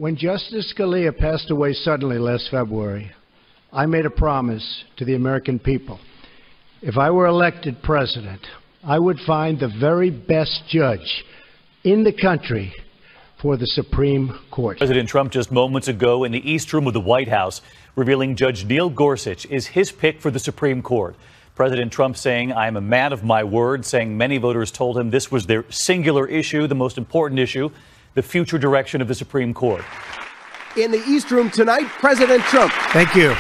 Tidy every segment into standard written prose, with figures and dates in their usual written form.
When Justice Scalia passed away suddenly last February, I made a promise to the American people. If I were elected president, I would find the very best judge in the country for the Supreme Court. President Trump just moments ago in the East Room of the White House revealing Judge Neil Gorsuch is his pick for the Supreme Court. President Trump saying, "I am a man of my word," saying many voters told him this was their singular issue, the most important issue, the future direction of the Supreme Court. In the East Room tonight, President Trump. Thank you.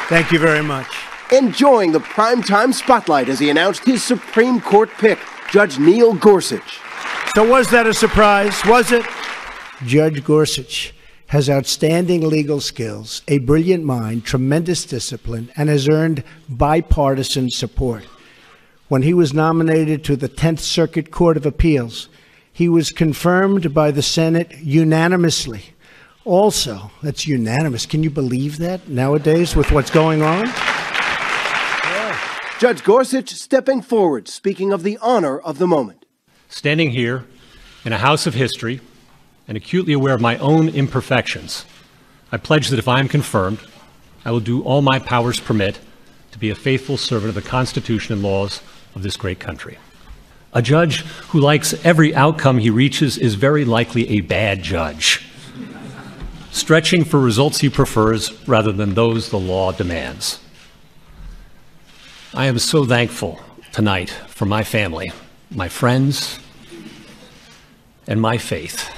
Thank you very much. Enjoying the primetime spotlight as he announced his Supreme Court pick, Judge Neil Gorsuch. So was that a surprise? Was it? Judge Gorsuch has outstanding legal skills, a brilliant mind, tremendous discipline, and has earned bipartisan support. When he was nominated to the 10th Circuit Court of Appeals, he was confirmed by the Senate unanimously. Also, that's unanimous. Can you believe that nowadays with what's going on? Yeah. Judge Gorsuch stepping forward, speaking of the honor of the moment. Standing here in a house of history and acutely aware of my own imperfections, I pledge that if I am confirmed, I will do all my powers permit to be a faithful servant of the Constitution and laws of this great country. A judge who likes every outcome he reaches is very likely a bad judge, stretching for results he prefers rather than those the law demands. I am so thankful tonight for my family, my friends, and my faith.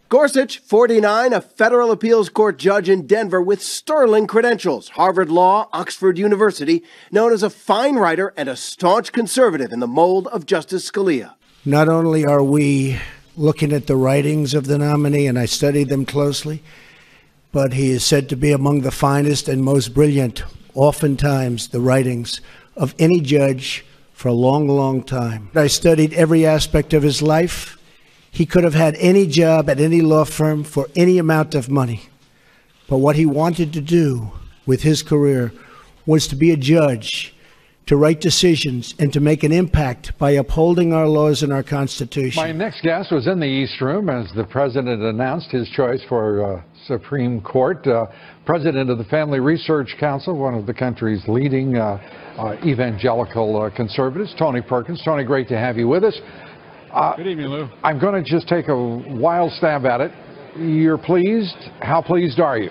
Gorsuch, 49, a federal appeals court judge in Denver with sterling credentials, Harvard Law, Oxford University, known as a fine writer and a staunch conservative in the mold of Justice Scalia. Not only are we looking at the writings of the nominee, and I studied them closely, but he is said to be among the finest and most brilliant, oftentimes, the writings of any judge for a long, long time. I studied every aspect of his life. He could have had any job at any law firm for any amount of money. But what he wanted to do with his career was to be a judge, to write decisions, and to make an impact by upholding our laws and our Constitution. My next guest was in the East Room as the president announced his choice for Supreme Court. President of the Family Research Council, one of the country's leading evangelical conservatives, Tony Perkins. Tony, great to have you with us. Good evening, Lou. I'm going to just take a wild stab at it. You're pleased? How pleased are you?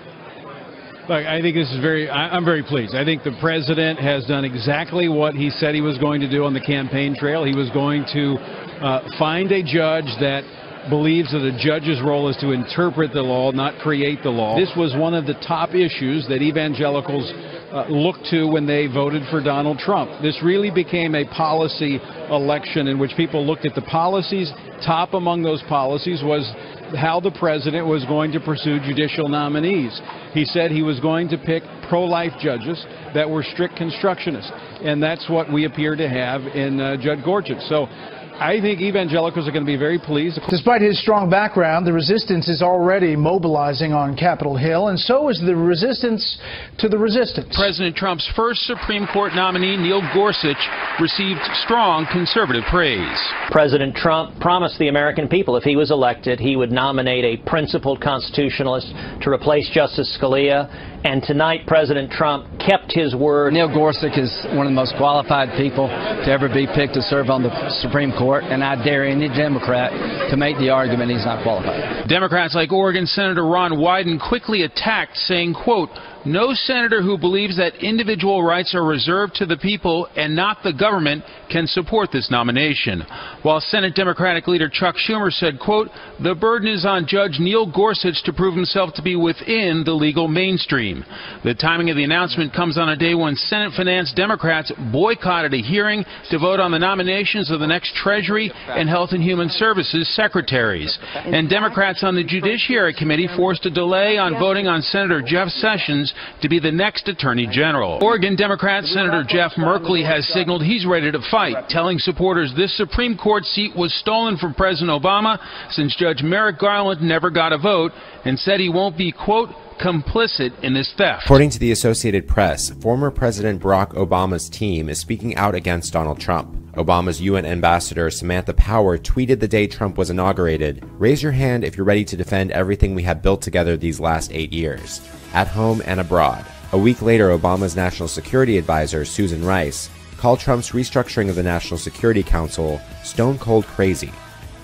Look, I think this is I'm very pleased. I think the president has done exactly what he said he was going to do on the campaign trail. He was going to find a judge that believes that a judge's role is to interpret the law, not create the law. This was one of the top issues that evangelicals looked to when they voted for Donald Trump. This really became a policy election in which people looked at the policies. Top among those policies was how the president was going to pursue judicial nominees. He said he was going to pick pro-life judges that were strict constructionists, and that's what we appear to have in Judge Gorsuch. So I think evangelicals are going to be very pleased. Despite his strong background, the resistance is already mobilizing on Capitol Hill, and so is the resistance to the resistance. President Trump's first Supreme Court nominee, Neil Gorsuch, received strong conservative praise. President Trump promised the American people if he was elected, he would nominate a principled constitutionalist to replace Justice Scalia. And tonight, President Trump kept his word. Neil Gorsuch is one of the most qualified people to ever be picked to serve on the Supreme Court, and I dare any Democrat to make the argument he's not qualified. Democrats like Oregon Senator Ron Wyden quickly attacked, saying, quote, "No senator who believes that individual rights are reserved to the people and not the government can support this nomination." While Senate Democratic leader Chuck Schumer said, quote, "The burden is on Judge Neil Gorsuch to prove himself to be within the legal mainstream." The timing of the announcement comes on a day when Senate Finance Democrats boycotted a hearing to vote on the nominations of the next Treasury and Health and Human Services secretaries. And Democrats on the Judiciary Committee forced a delay on voting on Senator Jeff Sessions to be the next Attorney General. Oregon Democrat Senator Jeff Merkley has signaled he's ready to fight, telling supporters this Supreme Court seat was stolen from President Obama since Judge Merrick Garland never got a vote, and said he won't be, quote, complicit in this theft. According to the Associated Press, former President Barack Obama's team is speaking out against Donald Trump. Obama's UN ambassador Samantha Power tweeted the day Trump was inaugurated, "Raise your hand if you're ready to defend everything we have built together these last 8 years, at home and abroad." A week later, Obama's national security advisor, Susan Rice, called Trump's restructuring of the National Security Council stone-cold crazy.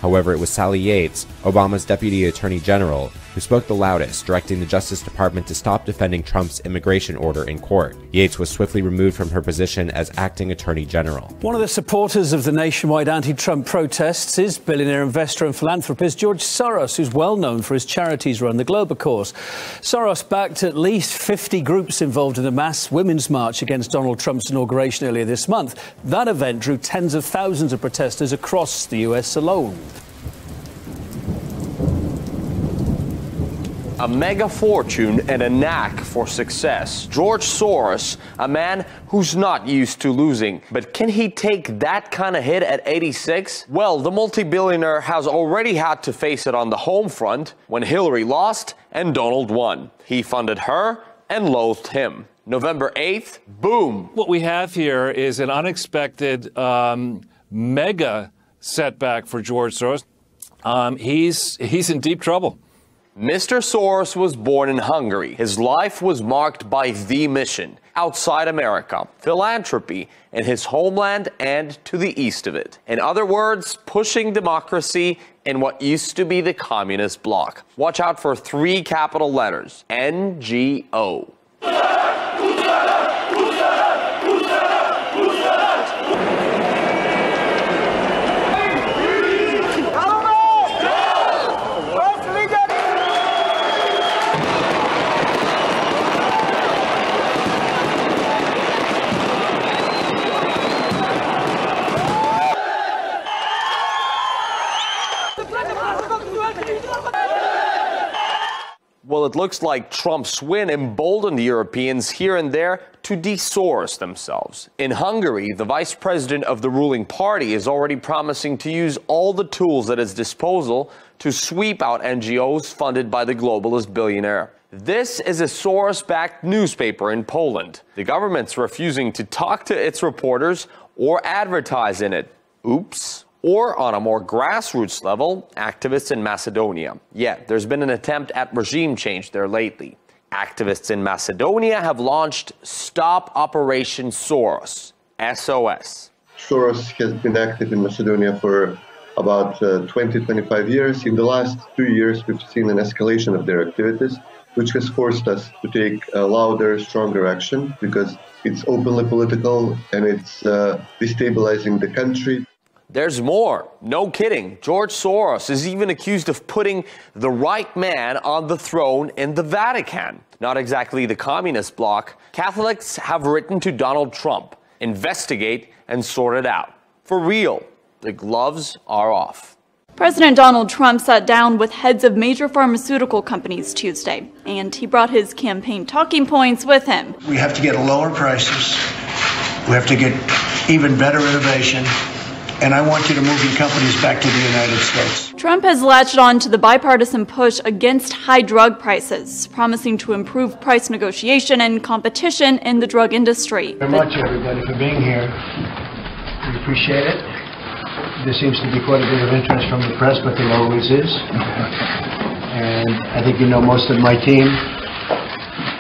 However, it was Sally Yates, Obama's Deputy Attorney General, who spoke the loudest, directing the Justice Department to stop defending Trump's immigration order in court. Yates was swiftly removed from her position as acting Attorney General. One of the supporters of the nationwide anti-Trump protests is billionaire investor and philanthropist George Soros, who's well known for his charities around the globe, of course. Soros backed at least 50 groups involved in a mass women's march against Donald Trump's inauguration earlier this month. That event drew tens of thousands of protesters across the US alone. A mega fortune and a knack for success. George Soros, a man who's not used to losing. But can he take that kind of hit at 86? Well, the multi-billionaire has already had to face it on the home front when Hillary lost and Donald won. He funded her and loathed him. November 8th, boom. What we have here is an unexpected mega setback for George Soros. He's in deep trouble. Mr. Soros was born in Hungary. His life was marked by the mission, outside America, philanthropy in his homeland and to the east of it. In other words, pushing democracy in what used to be the communist bloc. Watch out for 3 capital letters, NGO. Well, it looks like Trump's win emboldened Europeans here and there to de-Soros themselves. In Hungary, the vice president of the ruling party is already promising to use all the tools at his disposal to sweep out NGOs funded by the globalist billionaire. This is a Soros-backed newspaper in Poland. The government's refusing to talk to its reporters or advertise in it. Oops. Or on a more grassroots level, activists in Macedonia. Yeah, there's been an attempt at regime change there lately. Activists in Macedonia have launched Stop Operation Soros, SOS. Soros has been active in Macedonia for about 20-25 years. In the last 2 years, we've seen an escalation of their activities, which has forced us to take a louder, stronger action because it's openly political and it's destabilizing the country. There's more. No kidding. George Soros is even accused of putting the right man on the throne in the Vatican. Not exactly the communist bloc. Catholics have written to Donald Trump. Investigate and sort it out. For real. The gloves are off. President Donald Trump sat down with heads of major pharmaceutical companies Tuesday, and he brought his campaign talking points with him. We have to get lower prices. We have to get even better innovation. And I want you to move your companies back to the United States. Trump has latched on to the bipartisan push against high drug prices, promising to improve price negotiation and competition in the drug industry. Very much, everybody, for being here. We appreciate it. There seems to be quite a bit of interest from the press, but there always is. And I think you know most of my team.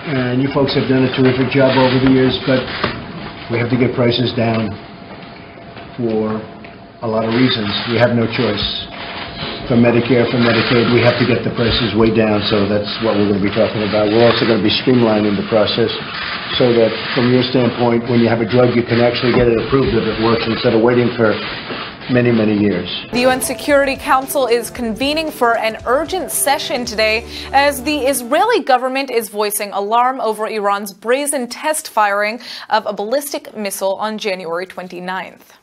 And you folks have done a terrific job over the years, but we have to get prices down for a lot of reasons. We have no choice. For Medicare, for Medicaid, we have to get the prices way down, so that's what we're going to be talking about. We're also going to be streamlining the process so that, from your standpoint, when you have a drug, you can actually get it approved if it works instead of waiting for many, many years. The UN Security Council is convening for an urgent session today as the Israeli government is voicing alarm over Iran's brazen test firing of a ballistic missile on January 29th.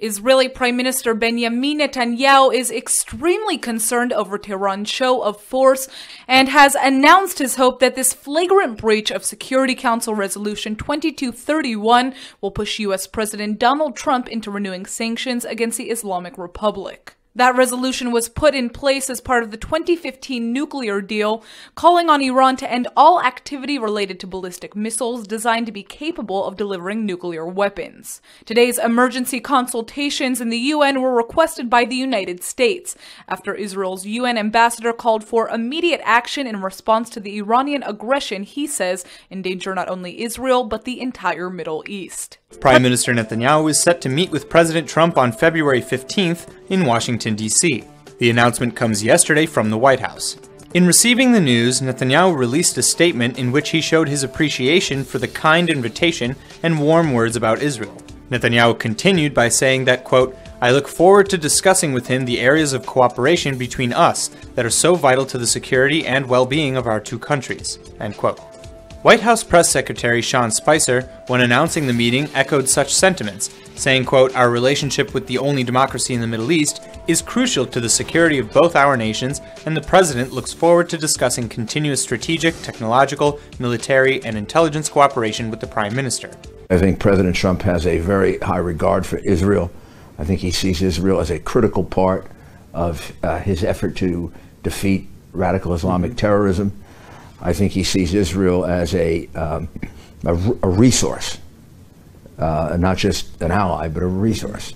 Israeli Prime Minister Benjamin Netanyahu is extremely concerned over Tehran's show of force and has announced his hope that this flagrant breach of Security Council Resolution 2231 will push U.S. President Donald Trump into renewing sanctions against the Islamic Republic. That resolution was put in place as part of the 2015 nuclear deal, calling on Iran to end all activity related to ballistic missiles designed to be capable of delivering nuclear weapons. Today's emergency consultations in the UN were requested by the United States after Israel's UN ambassador called for immediate action in response to the Iranian aggression he says endanger not only Israel but the entire Middle East. Prime Minister Netanyahu is set to meet with President Trump on February 15th in Washington, D.C. The announcement comes yesterday from the White House. In receiving the news, Netanyahu released a statement in which he showed his appreciation for the kind invitation and warm words about Israel. Netanyahu continued by saying that, quote, "I look forward to discussing with him the areas of cooperation between us that are so vital to the security and well-being of our two countries," end quote. White House Press Secretary Sean Spicer, when announcing the meeting, echoed such sentiments, saying, quote, "Our relationship with the only democracy in the Middle East is crucial to the security of both our nations, and the President looks forward to discussing continuous strategic, technological, military, and intelligence cooperation with the Prime Minister." I think President Trump has a very high regard for Israel. I think he sees Israel as a critical part of his effort to defeat radical Islamic terrorism. I think he sees Israel as a resource, not just an ally, but a resource.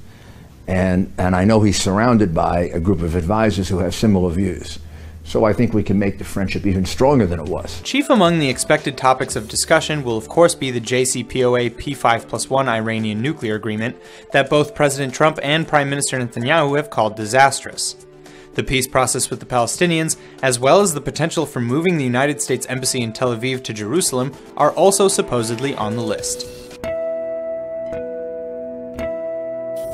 And I know he's surrounded by a group of advisors who have similar views. So I think we can make the friendship even stronger than it was. Chief among the expected topics of discussion will of course be the JCPOA P5+1 Iranian nuclear agreement that both President Trump and Prime Minister Netanyahu have called disastrous. The peace process with the Palestinians, as well as the potential for moving the United States Embassy in Tel Aviv to Jerusalem, are also supposedly on the list.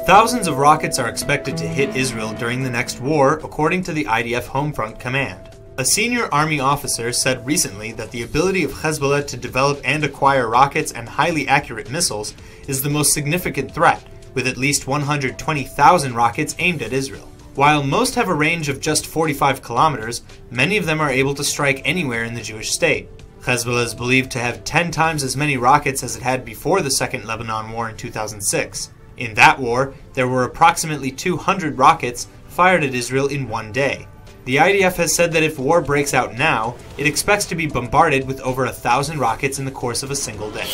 Thousands of rockets are expected to hit Israel during the next war, according to the IDF Homefront Command. A senior army officer said recently that the ability of Hezbollah to develop and acquire rockets and highly accurate missiles is the most significant threat, with at least 120,000 rockets aimed at Israel. While most have a range of just 45 kilometers, many of them are able to strike anywhere in the Jewish state. Hezbollah is believed to have 10 times as many rockets as it had before the Second Lebanon War in 2006. In that war, there were approximately 200 rockets fired at Israel in one day. The IDF has said that if war breaks out now, it expects to be bombarded with over 1,000 rockets in the course of a single day.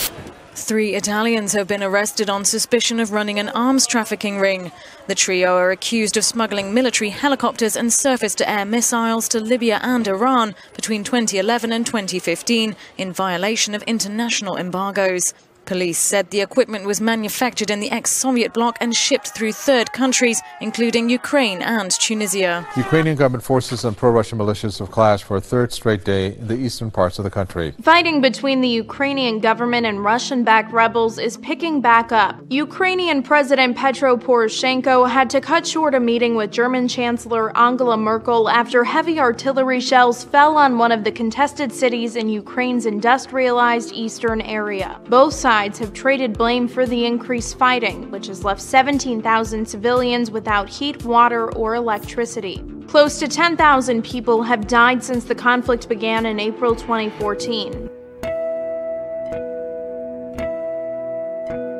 3 Italians have been arrested on suspicion of running an arms trafficking ring. The trio are accused of smuggling military helicopters and surface-to-air missiles to Libya and Iran between 2011 and 2015 in violation of international embargoes. Police said the equipment was manufactured in the ex-Soviet bloc and shipped through third countries, including Ukraine and Tunisia. Ukrainian government forces and pro-Russian militias have clashed for a third straight day in the eastern parts of the country. Fighting between the Ukrainian government and Russian-backed rebels is picking back up. Ukrainian President Petro Poroshenko had to cut short a meeting with German Chancellor Angela Merkel after heavy artillery shells fell on one of the contested cities in Ukraine's industrialized eastern area. Both sides have traded blame for the increased fighting, which has left 17,000 civilians without heat, water, or electricity. Close to 10,000 people have died since the conflict began in April 2014.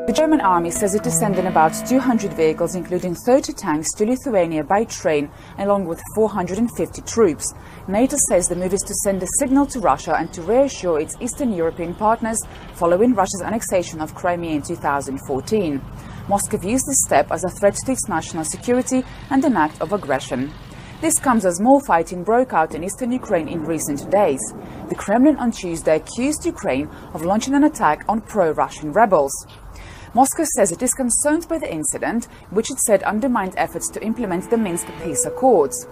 The German army says it is sending about 200 vehicles, including 30 tanks, to Lithuania by train, along with 450 troops. NATO says the move is to send a signal to Russia and to reassure its Eastern European partners following Russia's annexation of Crimea in 2014. Moscow views this step as a threat to its national security and an act of aggression. This comes as more fighting broke out in eastern Ukraine in recent days. The Kremlin on Tuesday accused Ukraine of launching an attack on pro-Russian rebels. Moscow says it is concerned by the incident, which it said undermined efforts to implement the Minsk peace accords.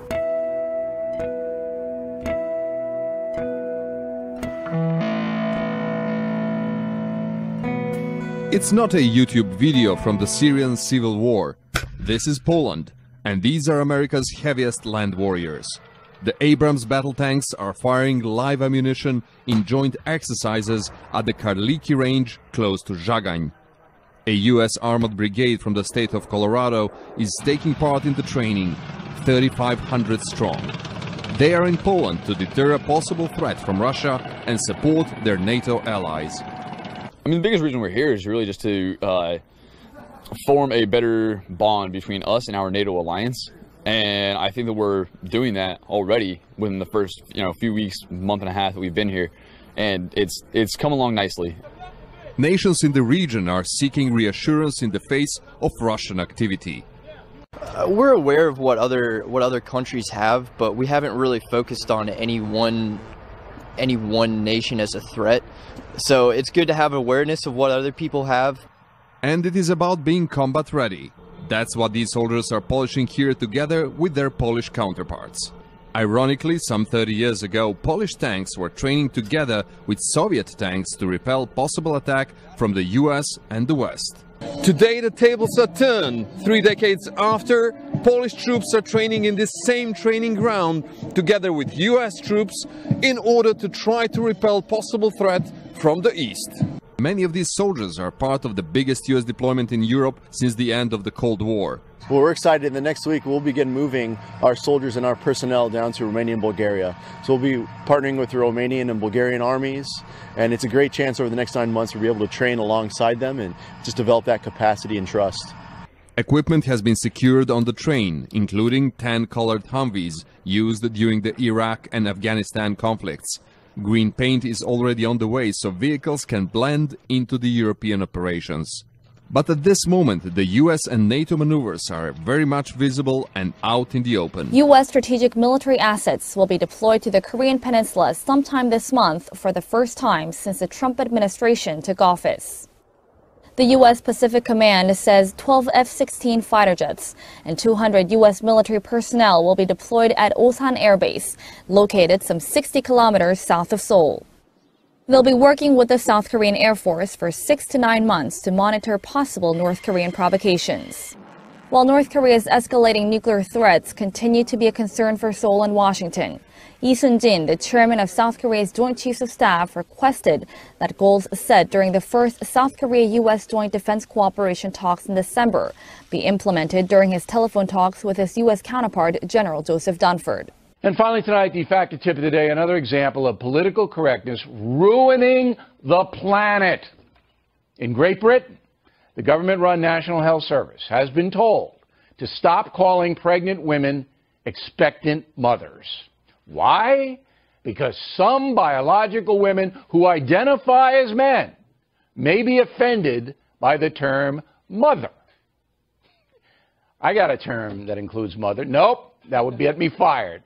It's not a YouTube video from the Syrian civil war. This is Poland, and these are America's heaviest land warriors. The Abrams battle tanks are firing live ammunition in joint exercises at the Karliki range close to Zhagain. A U.S. armored brigade from the state of Colorado is taking part in the training, 3,500 strong. They are in Poland to deter a possible threat from Russia and support their NATO allies. I mean, the biggest reason we're here is really just to form a better bond between us and our NATO alliance. And I think that we're doing that already within the first, few weeks, month and a half that we've been here. And it's come along nicely. Nations in the region are seeking reassurance in the face of Russian activity. We're aware of what other countries have, but we haven't really focused on any one nation as a threat. So it's good to have awareness of what other people have. And it is about being combat ready. That's what these soldiers are polishing here together with their Polish counterparts. Ironically, some 30 years ago, Polish tanks were training together with Soviet tanks to repel possible attack from the US and the West. Today the tables are turned. 3 decades after, Polish troops are training in this same training ground together with US troops in order to try to repel possible threat from the east. Many of these soldiers are part of the biggest US deployment in Europe since the end of the Cold War. Well, we're excited. In the next week, we'll begin moving our soldiers and our personnel down to Romania and Bulgaria. So we'll be partnering with the Romanian and Bulgarian armies, and it's a great chance over the next 9 months to be able to train alongside them and just develop that capacity and trust. Equipment has been secured on the train, including tan-colored Humvees used during the Iraq and Afghanistan conflicts. Green paint is already on the way, so vehicles can blend into the European operations. But at this moment, the US and NATO maneuvers are very much visible and out in the open. US strategic military assets will be deployed to the Korean Peninsula sometime this month for the first time since the Trump administration took office. The U.S. Pacific Command says 12 F-16 fighter jets and 200 U.S. military personnel will be deployed at Osan Air Base, located some 60 kilometers south of Seoul. They'll be working with the South Korean Air Force for 6 to 9 months to monitor possible North Korean provocations. While North Korea's escalating nuclear threats continue to be a concern for Seoul and Washington, Lee Sun-jin, the chairman of South Korea's Joint Chiefs of Staff, requested that goals set during the first South Korea-U.S. Joint Defense Cooperation talks in December be implemented during his telephone talks with his U.S. counterpart, General Joseph Dunford. And finally tonight, the Factor Tip of the day, another example of political correctness ruining the planet. In Great Britain, the government-run National Health Service has been told to stop calling pregnant women expectant mothers. Why? Because some biological women who identify as men may be offended by the term mother. I got a term that includes mother. Nope, that would get me fired.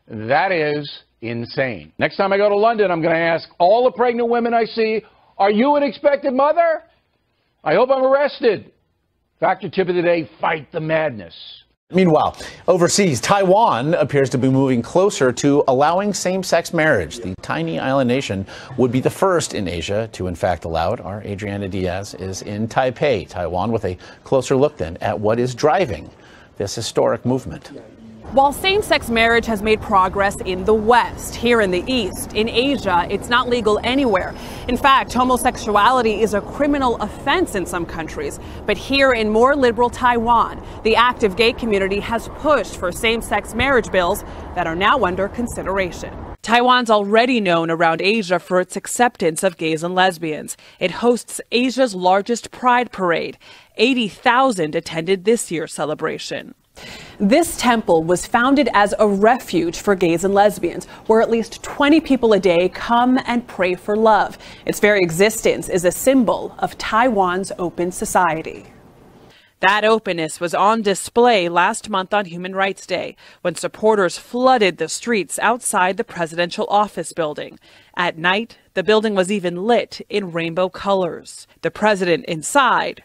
That is insane. Next time I go to London, I'm going to ask all the pregnant women I see, are you an expectant mother? I hope I'm arrested. Factor Tip of the day, fight the madness. Meanwhile, overseas, Taiwan appears to be moving closer to allowing same-sex marriage. The tiny island nation would be the first in Asia to, in fact, allow it. Our Adriana Diaz is in Taipei, Taiwan, with a closer look then at what is driving this historic movement. While same-sex marriage has made progress in the West, here in the East, in Asia, it's not legal anywhere. In fact, homosexuality is a criminal offense in some countries. But here in more liberal Taiwan, the active gay community has pushed for same-sex marriage bills that are now under consideration. Taiwan's already known around Asia for its acceptance of gays and lesbians. It hosts Asia's largest pride parade. 80,000 attended this year's celebration. This temple was founded as a refuge for gays and lesbians, where at least 20 people a day come and pray for love. Its very existence is a symbol of Taiwan's open society. That openness was on display last month on Human Rights Day, when supporters flooded the streets outside the presidential office building. At night, the building was even lit in rainbow colors. The president inside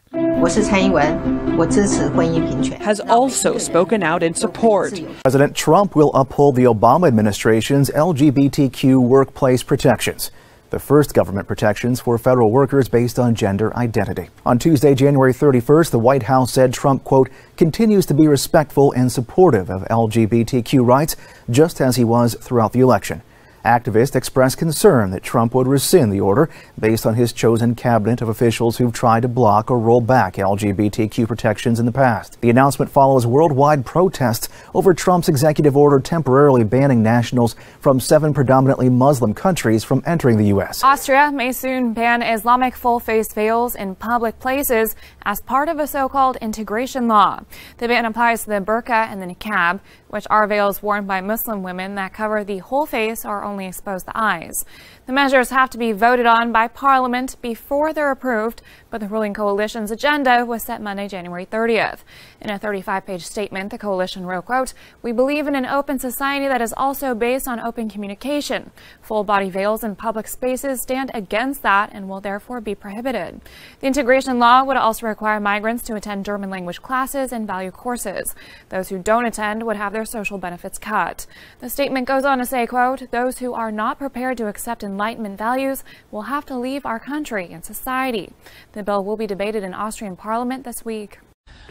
has also spoken out in support. President Trump will uphold the Obama administration's LGBTQ workplace protections, the first government protections for federal workers based on gender identity. On Tuesday, January 31st, the White House said Trump, quote, continues to be respectful and supportive of LGBTQ rights, just as he was throughout the election. Activists expressed concern that Trump would rescind the order based on his chosen cabinet of officials who've tried to block or roll back LGBTQ protections in the past. The announcement follows worldwide protests over Trump's executive order temporarily banning nationals from 7 predominantly Muslim countries from entering the U.S. Austria may soon ban Islamic full-face veils in public places as part of a so-called integration law. The ban applies to the burqa and the niqab, which are veils worn by Muslim women that cover the whole face or only expose the eyes. The measures have to be voted on by Parliament before they're approved, but the ruling coalition's agenda was set Monday, January 30th. In a 35-page statement, the coalition wrote, quote, "We believe in an open society that is also based on open communication. Full-body veils in public spaces stand against that and will therefore be prohibited." The integration law would also require migrants to attend German language classes and value courses. Those who don't attend would have their social benefits cut. The statement goes on to say, quote, "Those who are not prepared to accept Enlightenment values will have to leave our country and society." The bill will be debated in Austrian Parliament this week.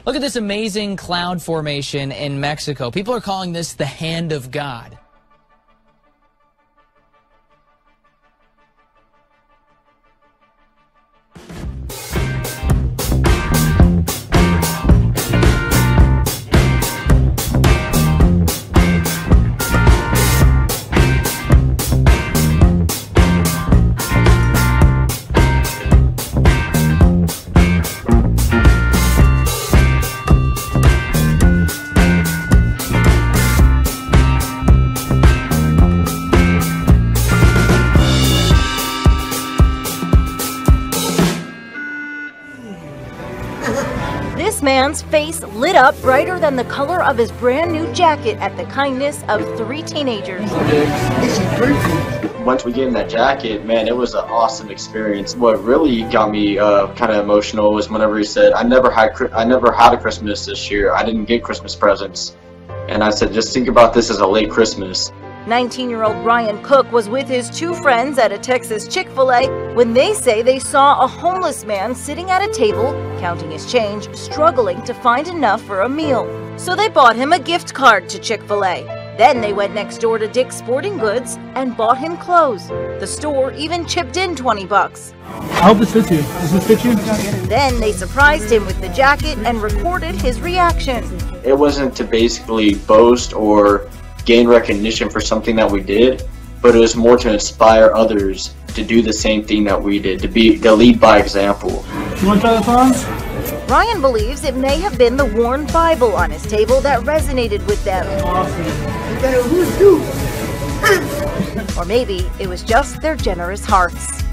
Look at this amazing cloud formation in Mexico. People are calling this the hand of God. This man's face lit up brighter than the color of his brand new jacket at the kindness of 3 teenagers. Once we gave him that jacket, man, it was an awesome experience. What really got me kind of emotional was whenever he said, I never had a Christmas this year. I didn't get Christmas presents. And I said, just think about this as a late Christmas. 19-year-old Brian Cook was with his 2 friends at a Texas Chick-fil-A when they say they saw a homeless man sitting at a table, counting his change, struggling to find enough for a meal. So they bought him a gift card to Chick-fil-A. Then they went next door to Dick's Sporting Goods and bought him clothes. The store even chipped in $20. I hope this fits you. Does this fit you? Then they surprised him with the jacket and recorded his reaction. It wasn't to basically boast or gain recognition for something that we did, but it was more to inspire others to do the same thing that we did, to lead by example. You want to try this on? Ryan believes it may have been the worn Bible on his table that resonated with them. Or maybe it was just their generous hearts.